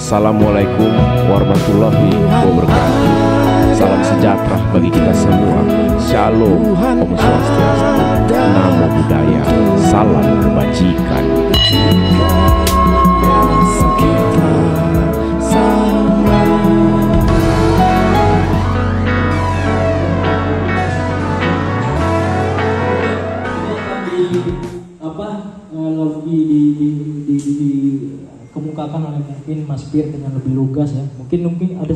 Assalamualaikum warahmatullahi wabarakatuh. Salam sejahtera bagi kita semua. Shalom, Om Swastiastu, Namo Buddhaya, salam kebajikan. Dikemukakan oleh mungkin Mas Pir dengan lebih lugas ya. Mungkin ada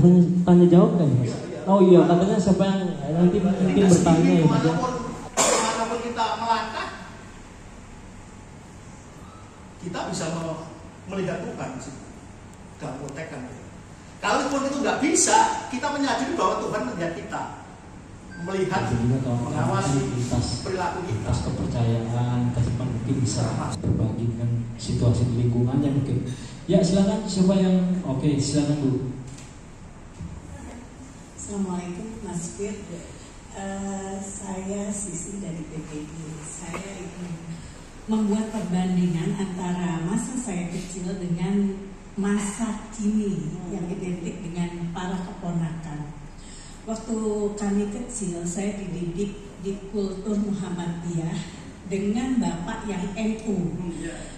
tanya jawab nggak Mas? Oh iya, katanya siapa yang nanti mungkin bertanya ya Mas. Dimanapun kita melangkah, kita bisa melihat Tuhan sih. Dalam konteks kan. Kalaupun itu nggak bisa, kita menyadari bahwa Tuhan melihat kita, melihat, mengawasi perilaku kita. Kepercayaan, teman mungkin bisa berbagi dengan situasi di lingkungannya mungkin. Ya silakan, siapa yang oke, silakan dulu. Assalamualaikum Mas Fir. Saya Sisi dari PPD. Saya ingin membuat perbandingan antara masa saya kecil dengan masa kini yang identik dengan para keponakan. Waktu kami kecil, saya dididik di kultur Muhammadiyah dengan bapak yang NU.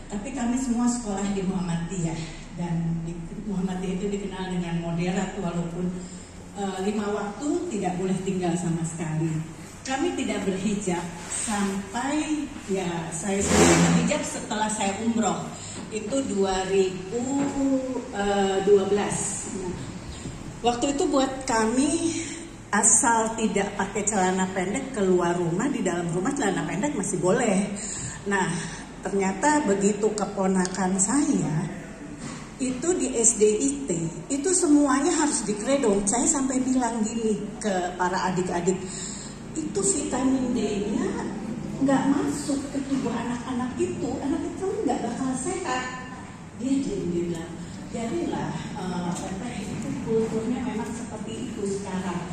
Tapi kami semua sekolah di Muhammadiyah, dan di Muhammadiyah itu dikenal dengan moderat, walaupun 5 waktu tidak boleh tinggal sama sekali. Kami tidak berhijab sampai ya saya sudah berhijab setelah saya umroh itu 2012. Nah, waktu itu buat kami asal tidak pakai celana pendek keluar rumah, di dalam rumah celana pendek masih boleh. Nah, ternyata begitu keponakan saya itu di SDIT itu semuanya harus dikredong. Saya sampai bilang gini ke para adik-adik, itu vitamin D-nya nggak masuk ke tubuh anak-anak itu, anak itu nggak bakal sehat. Dia bilang, jadilah itu kulturnya memang seperti itu sekarang.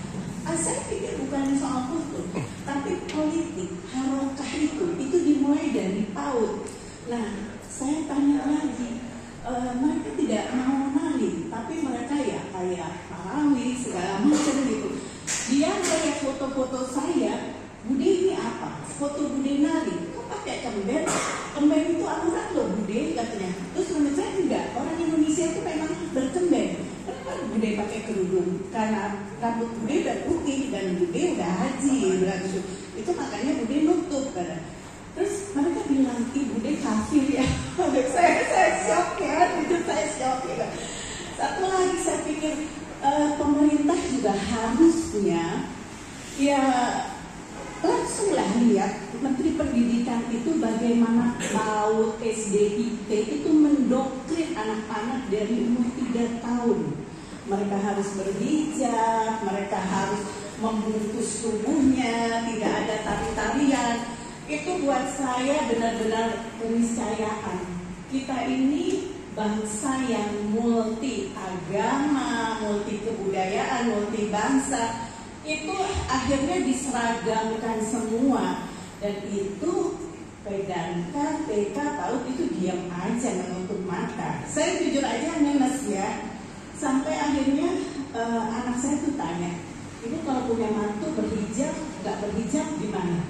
Saya pikir bukan soal kultur, tapi politik, harokah itu dimulai dari PAUD. Nah, saya tanya lagi, mereka tidak mau nali, tapi mereka ya kayak Parawi segala macam gitu. Dia melihat foto-foto saya, Bude ini apa? Foto Bude nali, kok pakai kemben? Kemben itu akurat loh Bude katanya. Terus menurut saya enggak, orang Indonesia itu memang berkemben. Kenapa Bude pakai kerudung? Karena rambut Bude udah putih dan Bude udah haji, berarti itu makanya Bude nutup kan. Terus mereka bilang, ibu deh kafir ya. saya shock ya, itu saya shock ya. Satu lagi saya pikir pemerintah juga harusnya ya langsunglah lihat Menteri Pendidikan itu bagaimana PAUD SDIT itu mendoktrin anak-anak dari umur 3 tahun. Mereka harus berhijab, mereka harus membungkus tubuhnya, tidak ada tari-tarian. Itu buat saya benar-benar keniscayaan. Kita ini bangsa yang multi agama, multi kebudayaan, multi bangsa. Itu akhirnya diseragamkan semua. Dan itu Pedanka, TK, PAUD itu diam aja menutup mata. Saya jujur aja minus ya. Sampai akhirnya anak saya tuh tanya, ini kalau punya mantu berhijab, nggak berhijab gimana?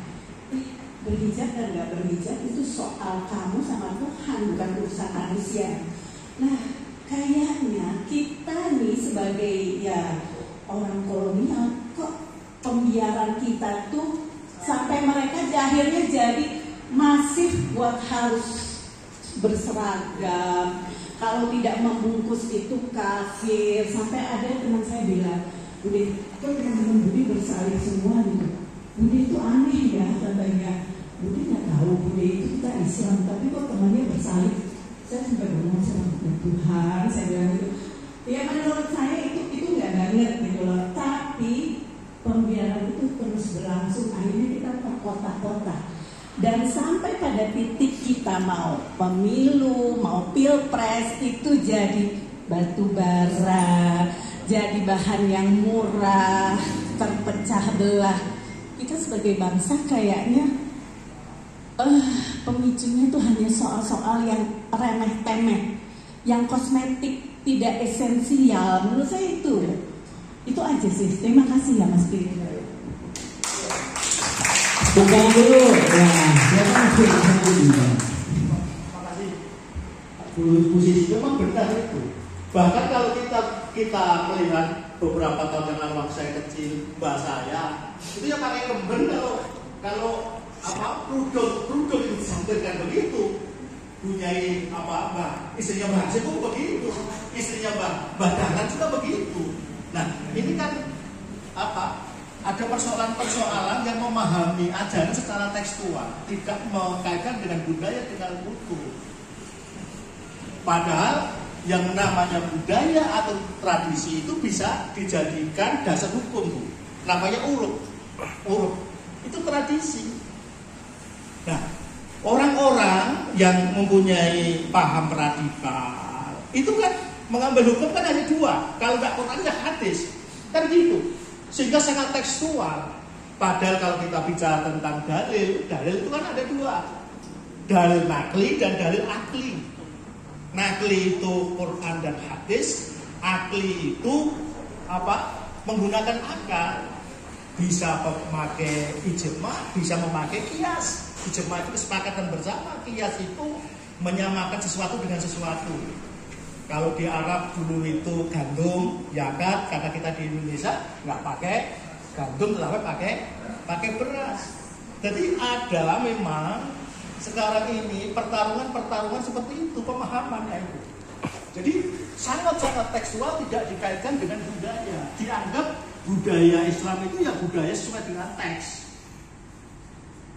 Berhijab dan nggak berhijab itu soal kamu sama Tuhan, bukan urusan manusia. Nah, kayaknya kita nih sebagai ya orang kolonial, kok pembiaran kita tuh sampai mereka akhirnya jadi masif buat harus berseragam. Kalau tidak membungkus itu kafir. Sampai ada teman saya bilang, Bude, kok teman-teman Bude bersalin semua gitu. Bude itu aneh ya katanya. Bude nggak tahu Bude itu kita Islam, tapi kok temannya bersalin. Saya sampai ngomong sama Tuhan, saya bilang gitu. Ya menurut saya itu nggak banget gitu loh. Tapi pembiaran itu terus berlangsung. Akhirnya kita ke kota-kota. Dan sampai pada titik kita mau pemilu, mau pilpres, itu jadi batu bara, jadi bahan yang murah, terpecah belah. Kita sebagai bangsa kayaknya pemicunya itu hanya soal-soal yang remeh-temeh, yang kosmetik. tidak esensial. Menurut saya itu aja sih. Terima kasih ya Mas Pir. Buka dulu. Nah, siapa masih dulu? Makasih. Posisi memang benar itu. Bahkan kalau kita melihat beberapa tahun yang lalu waktu saya kecil, mbak saya itu yang pakai kemben kalau rudol itu disampaikan begitu. Punyai mbak istrinya mbak Hasim pun begitu, istrinya mbak Dahlan juga begitu. Nah ini kan ada persoalan-persoalan yang memahami ajaran secara tekstual, tidak mengkaitkan dengan budaya dengan kultur. Padahal yang namanya budaya atau tradisi itu bisa dijadikan dasar hukum, Bu. Namanya uruf itu tradisi. Nah, orang-orang yang mempunyai paham radikal itu kan mengambil hukum kan hanya dua, kalau nggak Quran ya hadis, kan gitu. Sehingga sangat tekstual. Padahal kalau kita bicara tentang dalil itu kan ada dua, dalil nakli dan dalil akli. Nakli itu Quran dan hadis, akli itu menggunakan akal. Bisa memakai ijma, bisa memakai kias. Ijma itu kesepakatan bersama, kias itu menyamakan sesuatu dengan sesuatu. Kalau di Arab dulu itu gandum, yakat, karena kita di Indonesia nggak pakai gandum, tetapi pakai beras. Jadi ada memang sekarang ini pertarungan seperti itu pemahamannya itu. Jadi sangat-sangat tekstual, tidak dikaitkan dengan budaya. Dianggap budaya Islam itu ya budaya sesuai dengan teks.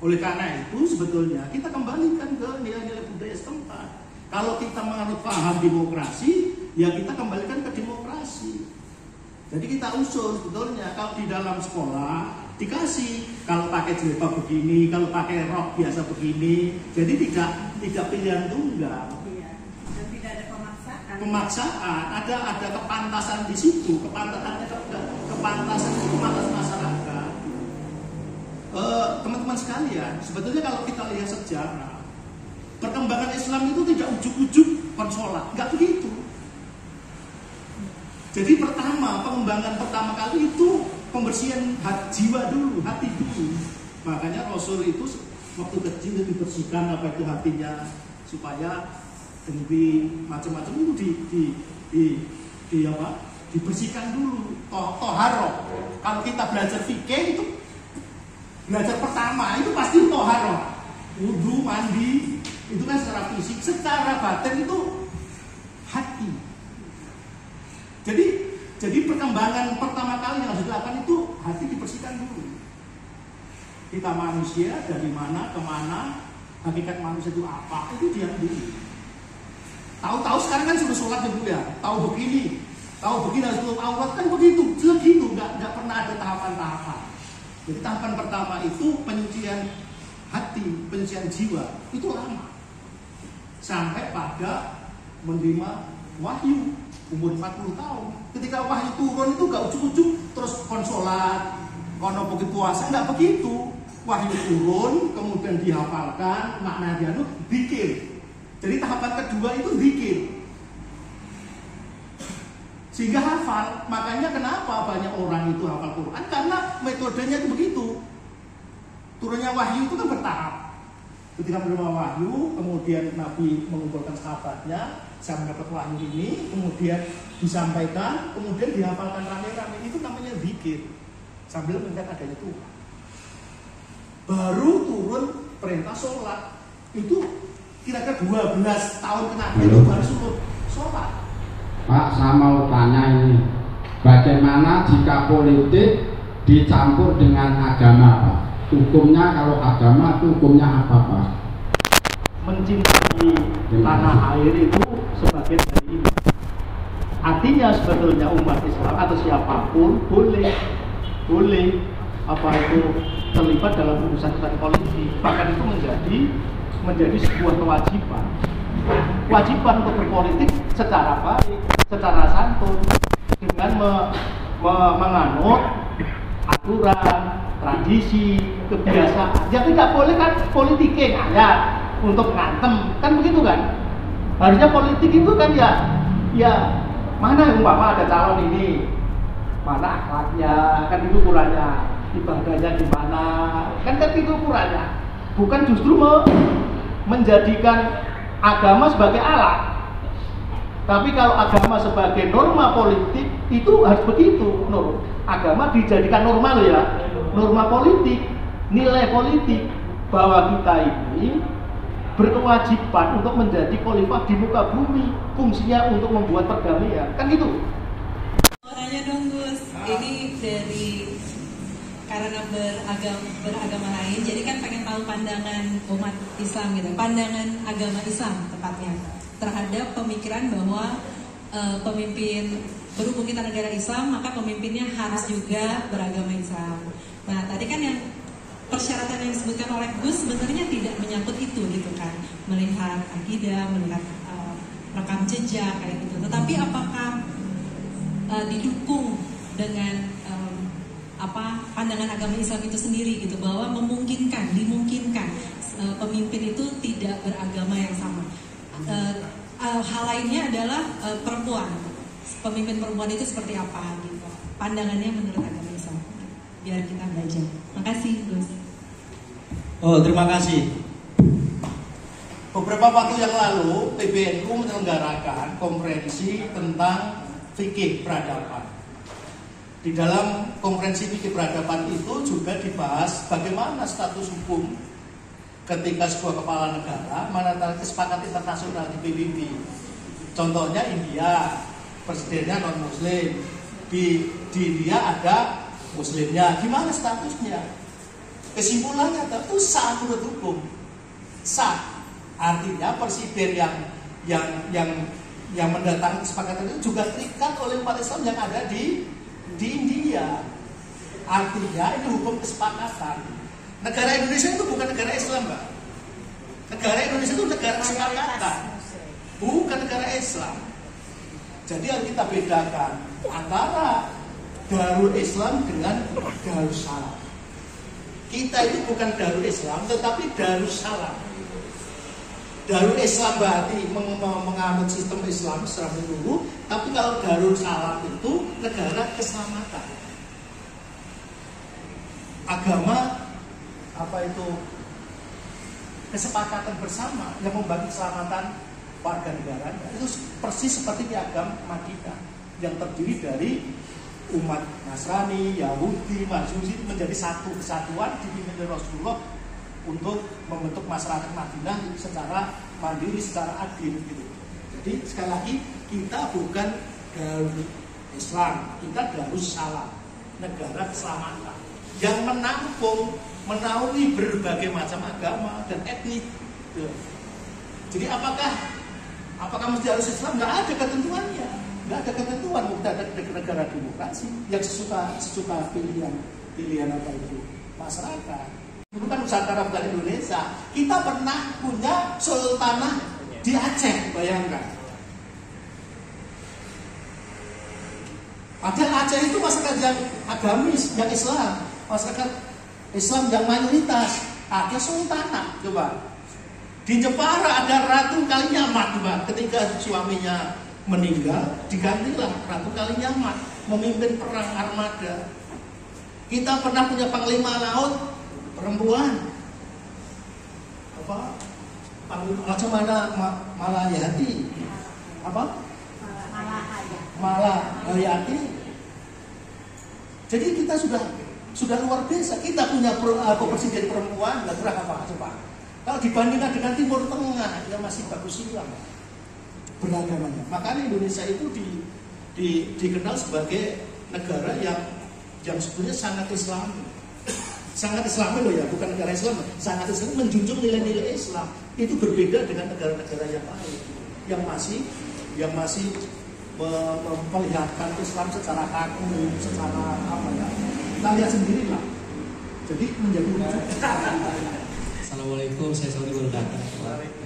Oleh karena itu sebetulnya kita kembalikan ke nilai-nilai budaya setempat. Kalau kita menganut paham demokrasi, ya kita kembalikan ke demokrasi. Jadi kita usul sebetulnya kalau di dalam sekolah dikasih kalau pakai jilbab begini, kalau pakai rok biasa begini. Jadi tidak pilihan tunggal. Iya. Dan tidak ada pemaksaan. Ada kepantasan di situ, kepantasan masyarakat. Teman-teman sekalian, sebetulnya kalau kita lihat sejarah, perkembangan Islam itu tidak ujuk-ujuk konsolat, nggak begitu. Jadi pengembangan pertama kali itu pembersihan jiwa dulu, hati dulu. Makanya Rasul itu waktu kecil dibersihkan hatinya supaya dengki macam-macam itu dibersihkan dulu. Toharoh. Kalau kita belajar fikih itu belajar pertama itu pasti toharoh. Wudu, mandi, itu kan secara fisik, secara batin itu hati. Jadi perkembangan pertama kali yang harus dilakukan itu hati dibersihkan dulu. Kita manusia dari mana kemana, hakikat manusia itu apa, itu dia dulu. Tahu-tahu sekarang kan sudah sholat ya, tahu begini harus tutup aurat kan begitu, nggak pernah ada tahapan-tahapan. Jadi tahapan pertama itu penyucian hati, penyucian jiwa, itu lama. Sampai pada menerima wahyu umur 40 tahun. Ketika wahyu turun itu gak ujuk-ujuk terus konsolat, kono pergi puasa, nggak begitu. Wahyu turun, kemudian dihafalkan, makna dianut, zikir. Jadi tahapan kedua itu zikir. Sehingga hafal. Makanya kenapa banyak orang itu hafal Quran? Karena metodenya itu begitu. Turunnya wahyu itu kan bertahap. Ketika menerima wahyu, kemudian Nabi mengumpulkan sahabatnya, saya mendapat wahyu ini, kemudian disampaikan, kemudian dihafalkan rame-rame. Itu namanya zikir. Sambil mengingat adanya Tuhan. Baru turun perintah sholat. Itu kira-kira 12 tahun kenapa itu baru turun sholat. Pak, saya mau tanya ini, bagaimana jika politik dicampur dengan agama, Pak? Hukumnya kalau agama itu hukumnya apa, Pak? Mencintai tanah air itu sebagian dari iman. Artinya sebetulnya umat Islam atau siapapun boleh terlibat dalam urusan politik. Bahkan itu menjadi sebuah kewajiban untuk berpolitik secara baik, secara santun, dengan menganut aturan, tradisi, kebiasaan. Ya tidak boleh kan politiknya ngayat untuk ngantem, kan begitu kan? Harusnya politik itu kan ya Mana umpama ada calon ini, mana akhlaknya, kan itu ukurannya, ibadahnya di mana, kan itu ukurannya. Bukan justru menjadikan agama sebagai alat. Tapi kalau agama sebagai norma politik itu harus begitu. Agama dijadikan norma loh ya, norma politik, nilai politik bahwa kita ini berkewajiban untuk menjadi khalifah di muka bumi, fungsinya untuk membuat perdamaian, kan gitu. Mau tanya dong Gus, ini dari karena beragama lain, jadi kan pengen tahu pandangan umat Islam gitu, pandangan agama Islam tepatnya terhadap pemikiran bahwa pemimpin berhubung kita negara Islam maka pemimpinnya harus juga beragama Islam. Nah tadi kan yang persyaratan yang disebutkan oleh Gus sebenarnya tidak menyangkut itu gitu kan, melihat akidah, melihat rekam jejak kayak gitu. Tetapi apakah didukung dengan pandangan agama Islam itu sendiri gitu, bahwa dimungkinkan pemimpin itu tidak beragama yang sama. Hal lainnya adalah perempuan, pemimpin perempuan itu seperti apa gitu, pandangannya menurut agama Islam. Biar kita belajar. Makasih Gus. Oh, terima kasih. Beberapa waktu yang lalu PBNU menyelenggarakan konferensi tentang fikih peradaban. Di dalam konferensi fikih peradaban itu juga dibahas bagaimana status hukum ketika sebuah kepala negara menandatangani kesepakatan internasional di PBB. Contohnya India, presidennya non Muslim. Di India ada Muslimnya, gimana statusnya? Kesimpulannya itu sah menurut hukum, sah. Artinya presiden yang mendatangkan kesepakatan itu juga terikat oleh umat Islam yang ada di India. Artinya itu hukum kesepakatan. Negara Indonesia itu bukan negara Islam, Mbak. Negara Indonesia itu negara kesepakatan, bukan negara Islam. Jadi harus kita bedakan antara Darul Islam dengan Darussalam. Kita itu bukan Darul Islam, tetapi Darussalam. Darul Islam berarti menganut sistem Islam secara menyeluruh, tapi kalau Darussalam itu negara keselamatan. Agama kesepakatan bersama yang membagi keselamatan warga negaranya. Itu persis seperti piagam Madinah yang terdiri dari umat Nasrani, Yahudi, Majusi menjadi satu kesatuan dipimpin oleh Rasulullah untuk membentuk masyarakat Madinah secara mandiri, secara adil gitu. Jadi sekali lagi kita bukan Darul Islam, kita Darussalam, negara keselamatan yang menaungi berbagai macam agama dan etnis. Jadi apakah mesti harus Islam? Nggak ada ketentuannya. Nggak ada ketentuan. Kita ada negara demokrasi yang sesuka pilihan apa itu masyarakat. Itu kan Nusantara bukan Indonesia. Kita pernah punya sultanah di Aceh, bayangkan. Padahal Aceh itu masyarakat yang agamis, yang Islam, masyarakat Islam yang mayoritas. Ada sultanah, coba. Di Jepara ada Ratu Kalinyamat, coba. Ketika suaminya meninggal, digantilah Ratu Kalinyamat memimpin perang armada. Kita pernah punya panglima laut perempuan, macam mana Malayati, Malayati. Jadi kita sudah luar biasa. Kita punya presiden perempuan, nggak berapa coba. Kalau dibandingkan dengan Timur Tengah, ya masih bagus silang beragamanya. Makanya Indonesia itu dikenal sebagai negara yang sebetulnya sangat Islami. Sangat Islami loh ya, bukan negara Islam, sangat Islam, menjunjung nilai-nilai Islam. Itu berbeda dengan negara-negara yang lain yang masih memperlihatkan Islam secara kaku, secara apa ya. Kita lihat sendirilah. Jadi menjadi Assalamualaikum, saya Saudi Barudatang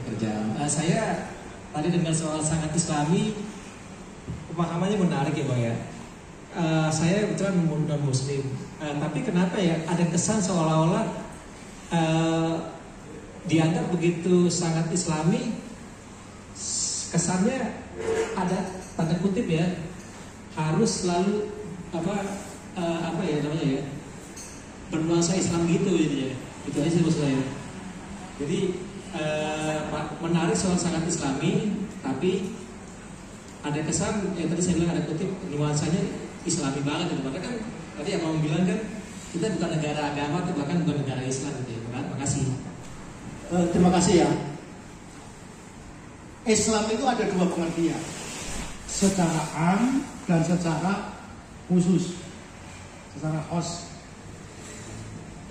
pekerjaan. Saya tadi dengan soal sangat Islami, pemahamannya menarik ya Bang ya. Saya kebetulan non Muslim, tapi kenapa ya ada kesan seolah-olah dianggap begitu sangat Islami, kesannya ada tanda kutip ya, harus selalu apa ya namanya ya, bernuansa Islam gitu ya. Itu aja sih maksud saya. Jadi menarik soal sangat Islami, tapi ada kesan yang tadi saya bilang ada kutip nuansanya Islami banget gitu. Makanya kan tadi yang mau bilang kan kita bukan negara agama, bahkan bukan negara Islam gitu ya. Kan? Makasih. Terima kasih ya. Islam itu ada dua pengertian, secara am dan secara khusus, secara khos.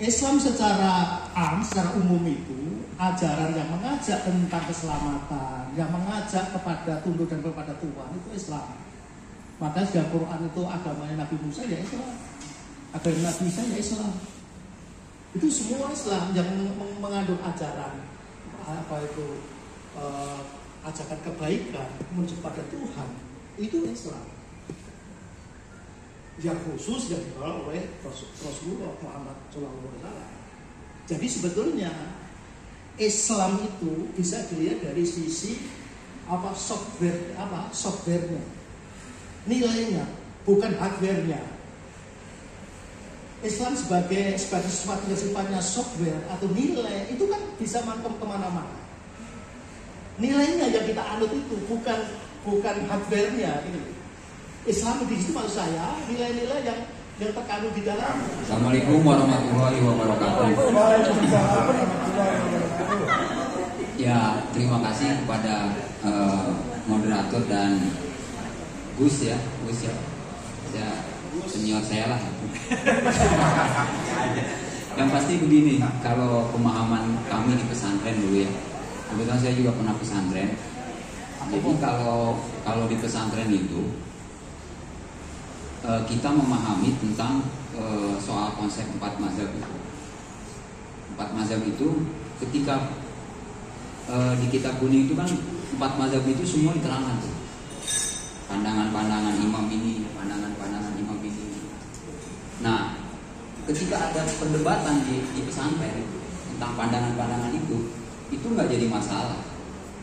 Islam secara am, secara umum itu ajaran yang mengajak tentang keselamatan, yang mengajak kepada tunduk dan kepada Tuhan, itu Islam. Maka di Al-Quran itu agamanya Nabi Musa ya Islam, agama Nabi Isa ya Islam. Itu semua Islam yang mengandung ajaran apa itu ajakan kebaikan menuju pada Tuhan, itu Islam. Yang khusus yang dibawa oleh Rasulullah Muhammad SAW. Jadi sebetulnya Islam itu bisa dilihat dari sisi softwarenya, nilainya, bukan hardwarenya. Islam sebagai sesuatu yang sifatnya software atau nilai itu kan bisa mangkep kemana-mana. Nilainya yang kita anut itu bukan hardwarenya ini. Islam di situ maksud saya nilai-nilai yang terkandung di dalam. Assalamualaikum warahmatullahi wabarakatuh. Ya, terima kasih kepada moderator dan Gus ya. Ya, senior saya lah. Yang pasti begini, kalau pemahaman kami di pesantren dulu ya. Kebetulan saya juga pernah pesantren. Jadi kalau di pesantren itu kita memahami tentang soal konsep 4 mazhab itu. 4 mazhab itu ketika di kitab kuning itu kan 4 mazhab itu semua diterangkan. Pandangan-pandangan imam ini, pandangan-pandangan imam ini. Nah, ketika ada perdebatan di pesantren tentang pandangan-pandangan itu nggak jadi masalah.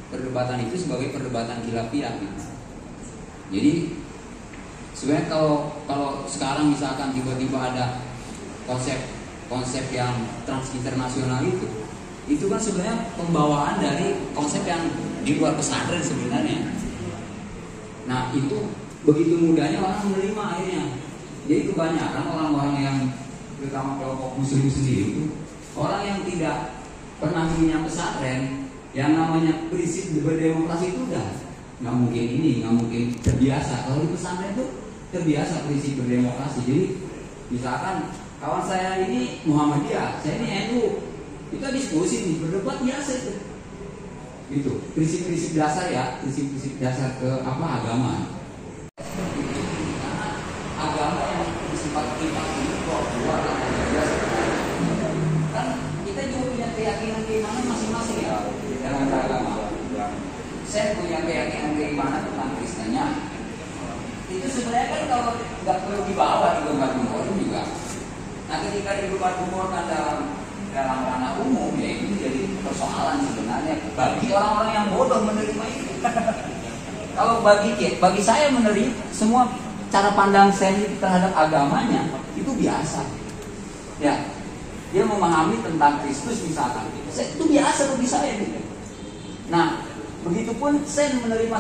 Perdebatan itu sebagai perdebatan khilafiyah gitu. Jadi sebenarnya kalau sekarang misalkan tiba-tiba ada konsep yang transinternasional itu kan sebenarnya pembawaan dari konsep yang di luar pesantren sebenarnya. Nah itu begitu mudahnya orang menerima akhirnya. Jadi kebanyakan orang-orang yang terutama kelompok muslim sendiri itu orang yang tidak pernah punya pesantren, yang namanya prinsip berdemokrasi itu udah nggak mungkin terbiasa. Kalau di pesantren itu terbiasa prinsip berdemokrasi. Jadi misalkan kawan saya ini Muhammadiyah, saya ini NU, kita diskusi nih, berdebat biasa itu. Gitu. Prinsip-prinsip dasar ya, prinsip-prinsip dasar ke agama. Agama yang bersifat kita ini keluar kan kita juga punya keyakinan keimanan masing-masing ya dalam agama. Saya punya keyakinan keimanan tentang Kristennya. Itu sebenarnya kan kalau nggak perlu dibawa di debat umum juga. Nah ketika di debat umum kan dalam ranah umum ya itu jadi persoalan sebenarnya bagi orang-orang yang bodoh menerima itu. Kalau bagi saya menerima semua cara pandang saya terhadap agamanya itu biasa. Ya, dia memahami tentang Kristus misalkan. Itu biasa bagi saya gitu. Nah, begitupun saya menerima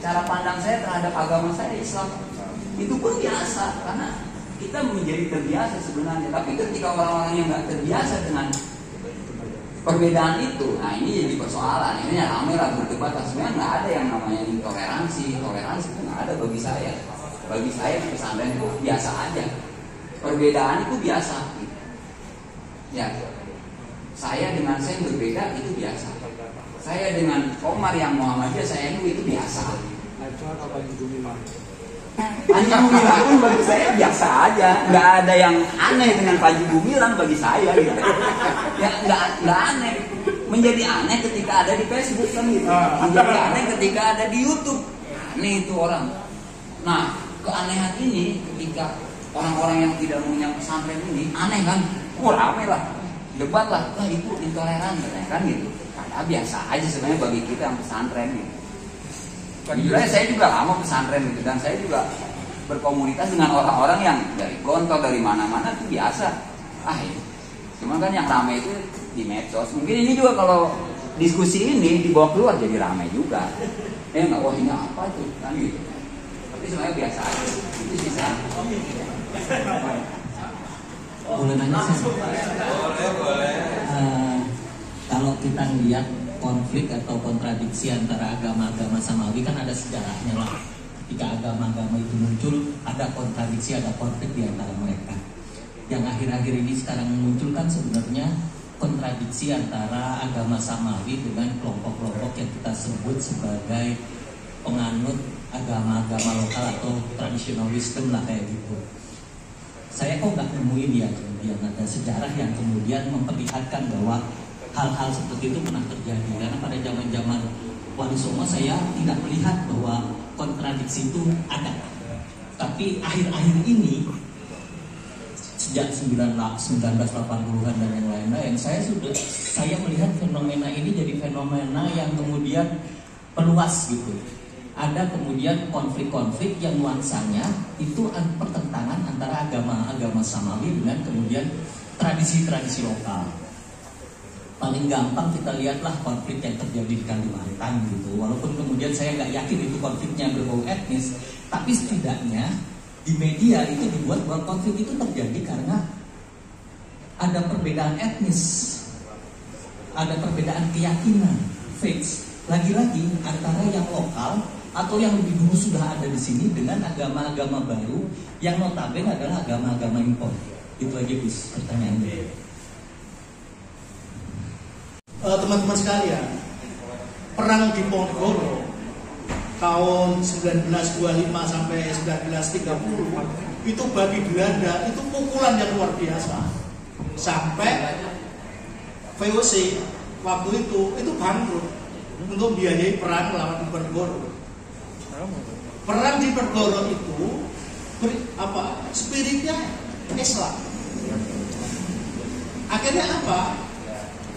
cara pandang saya terhadap agama saya Islam itu pun biasa karena kita menjadi terbiasa sebenarnya. Tapi ketika orang-orang yang nggak terbiasa dengan perbedaan itu, nah ini jadi persoalan. Ini yang ramai lah berdebat. Sebenarnya nggak ada yang namanya toleransi itu nggak ada bagi saya. Bagi saya di pesantren itu biasa aja. Perbedaan itu biasa. Ya, saya dengan saya berbeda itu biasa. Saya dengan Omar yang Muhammadiyah, saya itu biasa. Panji Gumilang pun bagi saya biasa aja, nggak ada yang aneh dengan Panji Gumilang bagi saya gitu. Ya nggak aneh. Menjadi aneh ketika ada di Facebook kan gitu. Menjadi aneh ketika ada di YouTube. Aneh itu orang. Nah keanehan ini ketika orang-orang yang tidak punya pesantren ini aneh kan? Rame lah, debat lah, itu intoleran kan gitu. Biasa aja sebenarnya bagi kita yang pesantren gitu. Jujurnya saya juga lama pesantren gitu, dan saya juga berkomunitas dengan orang-orang yang dari Gontor, dari mana-mana itu biasa. Cuman kan yang ramai itu di medsos. Mungkin ini juga kalau diskusi ini dibawa keluar jadi ramai juga. Nggak, wah ini apa tuh kan gitu. Tapi sebenarnya biasa aja. Itu sih saya. Boleh nanya sih? Boleh. Kalau kita lihat konflik atau kontradiksi antara agama-agama samawi kan ada sejarahnya lah. Ketika agama-agama itu muncul, ada kontradiksi, ada konflik di antara mereka. Yang akhir-akhir ini sekarang muncul kan sebenarnya kontradiksi antara agama samawi dengan kelompok-kelompok yang kita sebut sebagai penganut agama-agama lokal atau traditional wisdom lah kayak gitu. Saya kok nggak nemuin ya kemudian ada sejarah yang kemudian memperlihatkan bahwa hal-hal seperti itu pernah terjadi. Karena pada zaman-zaman Wali Songo saya tidak melihat bahwa kontradiksi itu ada. Tapi akhir-akhir ini sejak 1980-an dan yang lain-lain, saya melihat fenomena ini jadi fenomena yang kemudian meluas gitu. Ada kemudian konflik-konflik yang nuansanya itu pertentangan antara agama samawi dengan kemudian tradisi-tradisi lokal. Paling gampang kita lihatlah konflik yang terjadi di Kalimantan gitu. Walaupun kemudian saya nggak yakin itu konfliknya berbau etnis, tapi setidaknya di media itu dibuat bahwa konflik itu terjadi karena ada perbedaan etnis, ada perbedaan keyakinan, faith. Lagi-lagi antara yang lokal atau yang lebih dulu sudah ada di sini dengan agama-agama baru yang notabene adalah agama-agama impor. Itu aja Gus pertanyaannya. Teman-teman sekalian, perang di Ponorogo tahun 1925 sampai 1930 itu bagi Belanda itu pukulan yang luar biasa. Sampai VOC waktu itu bangkrut untuk biayai perang melawan Diponegoro. Perang di Diponegoro itu spiritnya Islam. Akhirnya apa?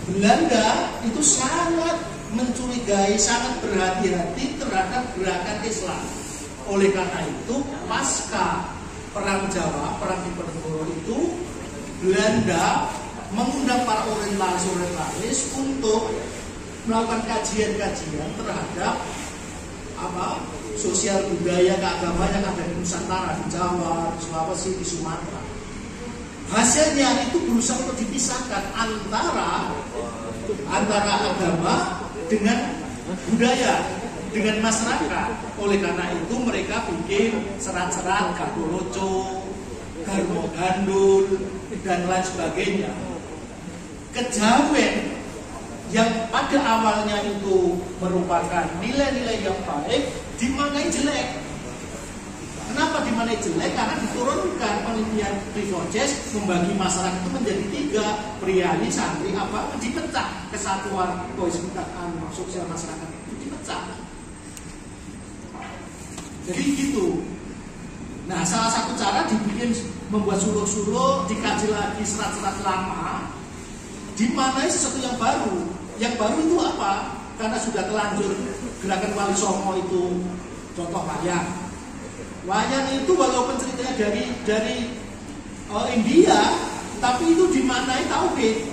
Belanda itu sangat mencurigai, sangat berhati-hati terhadap gerakan Islam. Oleh karena itu, pasca Perang Jawa, Perang Diponegoro itu, Belanda mengundang para orientalis untuk melakukan kajian-kajian terhadap sosial budaya keagamaan yang ada di Nusantara, di Jawa, di Sulawesi, di Sumatera. Hasilnya itu berusaha untuk dipisahkan antara agama dengan budaya, dengan masyarakat. Oleh karena itu mereka bikin serat-serat Gandoloco, Garmo Gandul, dan lain sebagainya. Kejawen yang pada awalnya itu merupakan nilai-nilai yang baik dimaknai jelek. Kenapa dimaknai jelek? Karena diturunkan penelitian Privoces membagi masyarakat itu menjadi 3, priayi, santri, dipecah kesatuan sosial masyarakat itu dipecah. Jadi gitu. Nah, salah satu cara dibikin membuat suluk-suluk, dikaji lagi serat-serat lama, dimaknai sesuatu yang baru. Yang baru itu apa? Karena sudah telanjur gerakan Wali Songo itu contoh wayang. Wayang itu walaupun ceritanya dari India, tapi itu dimaknai tauhid,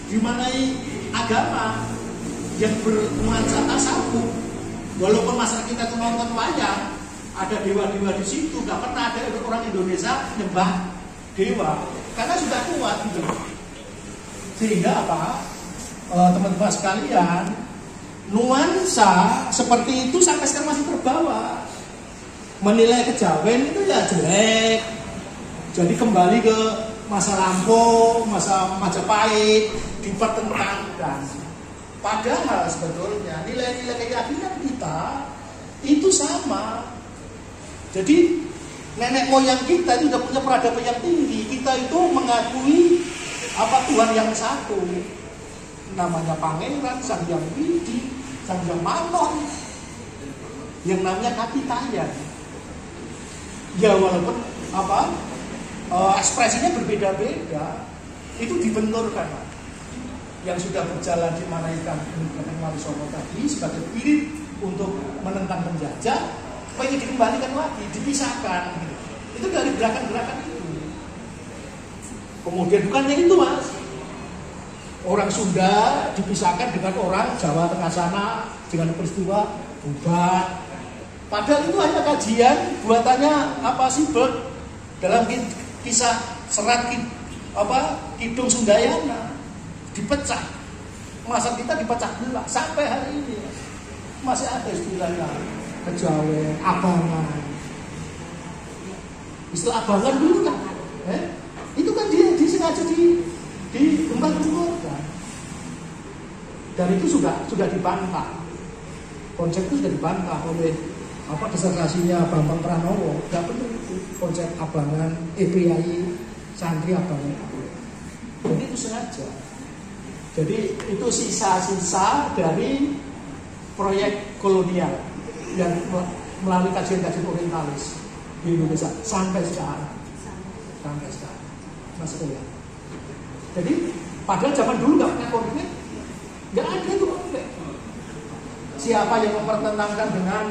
dimaknai agama yang bernuansa tasawuf. Walaupun masyarakat kita itu nonton wayang, ada dewa-dewa di situ, nggak pernah ada orang Indonesia nyembah dewa, karena sudah kuat gitu. Sehingga teman-teman sekalian, nuansa seperti itu sampai sekarang masih terbawa. Menilai kejawen itu ya jelek. Jadi kembali ke masa lampau, masa Majapahit, dipertentangkan. Padahal sebetulnya nilai-nilai keyakinan kita itu sama. Jadi nenek moyang kita itu sudah punya peradaban yang tinggi. Kita itu mengakui Tuhan yang satu. Namanya Pangeran, Sang Hyang Widi, Sang Hyang Manon, yang namanya Kapitayan. Ya walaupun ekspresinya berbeda-beda, itu dibenturkan. Yang sudah berjalan dimanaikan Wali Songo tadi sebagai spirit untuk menentang penjajah, pengen dikembalikan lagi, dipisahkan. Gitu. Itu dari gerakan-gerakan itu. Kemudian bukannya itu Mas, orang Sunda dipisahkan dengan orang Jawa Tengah sana dengan peristiwa bubat. Padahal itu hanya kajian buatannya apa sih dalam kisah serat Kidung Sundayana dipecah. Masa kita dipecah belah sampai hari ini masih ada istilahnya kejawen, abangan. Istilah abangan dulu kan, itu kan dia disengaja digembal-gemborkan. Dan itu sudah dibantah. Konsep itu sudah dibantah oleh disertasinya Bambang Pranowo. Tidak benar itu konsep abangan, priayi, santri abangan. Jadi itu sengaja. Jadi itu sisa-sisa dari proyek kolonial yang melalui kajian-kajian orientalis di Indonesia sampai sekarang. Masih ya. Jadi padahal zaman dulu nggak punya konflik, nggak ada itu konflik. Siapa yang mempertentangkan dengan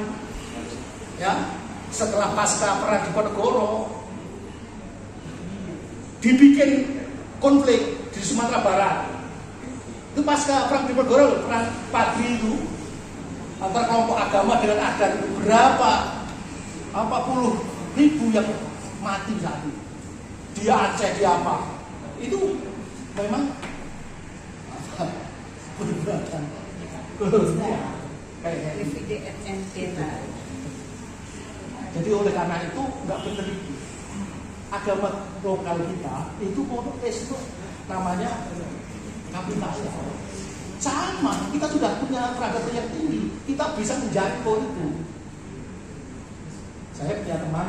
setelah pasca perang Diponegoro dibikin konflik di Sumatera Barat. Itu pasca perang Diponegoro, perang Padri itu antara kelompok agama dengan adat itu berapa puluh ribu yang mati saat itu. Dia Aceh, dia apa? Itu memang perbuatan kolonial. Jadi oleh karena itu nggak benar itu. Agama lokal kita itu monoteis itu namanya kapitalis. Sama, kita sudah punya peradaban yang tinggi, kita bisa menjangkau itu. Saya punya teman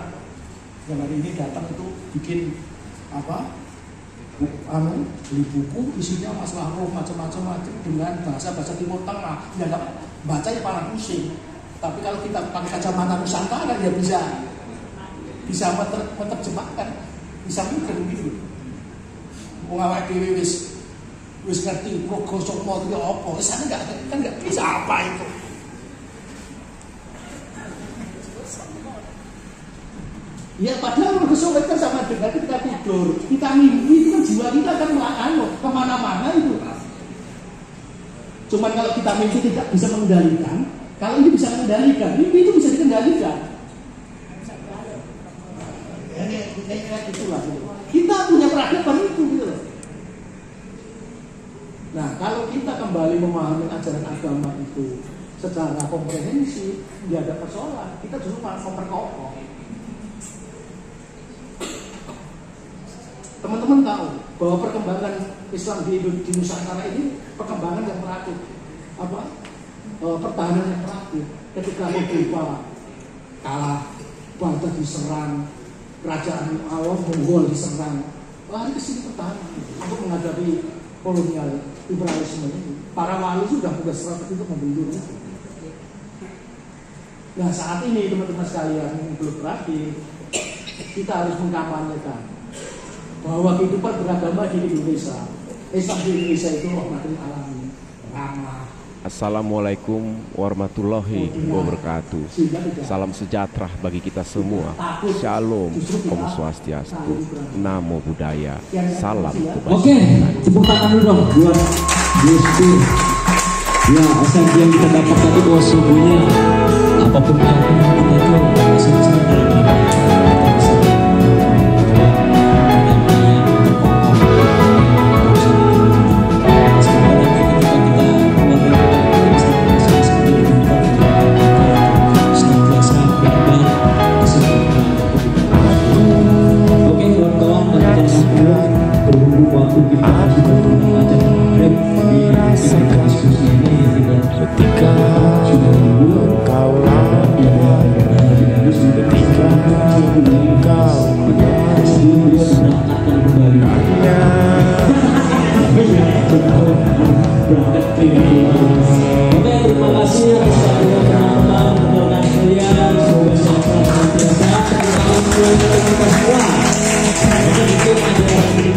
yang hari ini datang itu bikin beli buku isinya masalah roh macam-macam dengan bahasa Timur Tengah. Ya nggak baca ya malah pusing. Tapi kalau kita pakai kacamata Nusantara ya bisa menerjemahkan, bisa mungkin gitu. Mengawal dewi wis ngerti gosok mau itu apa? Sana nggak bisa apa itu. Ya padahal kesulitan sama dengan kita tidur, kita mimpi itu kan jiwa kita akan kemana-mana itu. Cuman kalau kita mimpi tidak bisa mengendalikan, kalau ini bisa mengendalikan, mimpi itu bisa dikendalikan. Itulah. Kita punya peradaban itu gitu. Nah kalau kita kembali memahami ajaran agama itu secara komprehensif, tidak ada persoalan. Kita justru malah memperkokoh. Teman-teman tahu bahwa perkembangan Islam di Nusantara ini perkembangan yang terakhir, pertahanan yang terakhir. Ketika Moldova kalah, Banten diserang, kerajaan Mongol diserang, lari ke sini pertahanan untuk menghadapi kolonial imperialisme ini. Para wali sudah punya strategi untuk membendung itu. Nah saat ini teman-teman sekalian yang belum berakhir, kita harus mengkampanyekan bahwa kehidupan beragama di Indonesia, Islam di Indonesia itu rahmatul alamin, ramah. Assalamualaikum warahmatullahi wabarakatuh. Salam sejahtera bagi kita semua. Shalom, Om Swastiastu, Namo Buddhaya, salam kebajikan. Oke, tepuk tangan dulu dong buat Gusti. Ya, asal yang kita dapat tadi bahwa sungguhnya apapun yang kita itu masing-masing dalam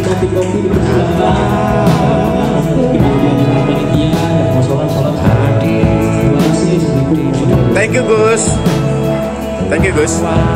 kopi-kopi di belakang. Terima kasih. jiwa.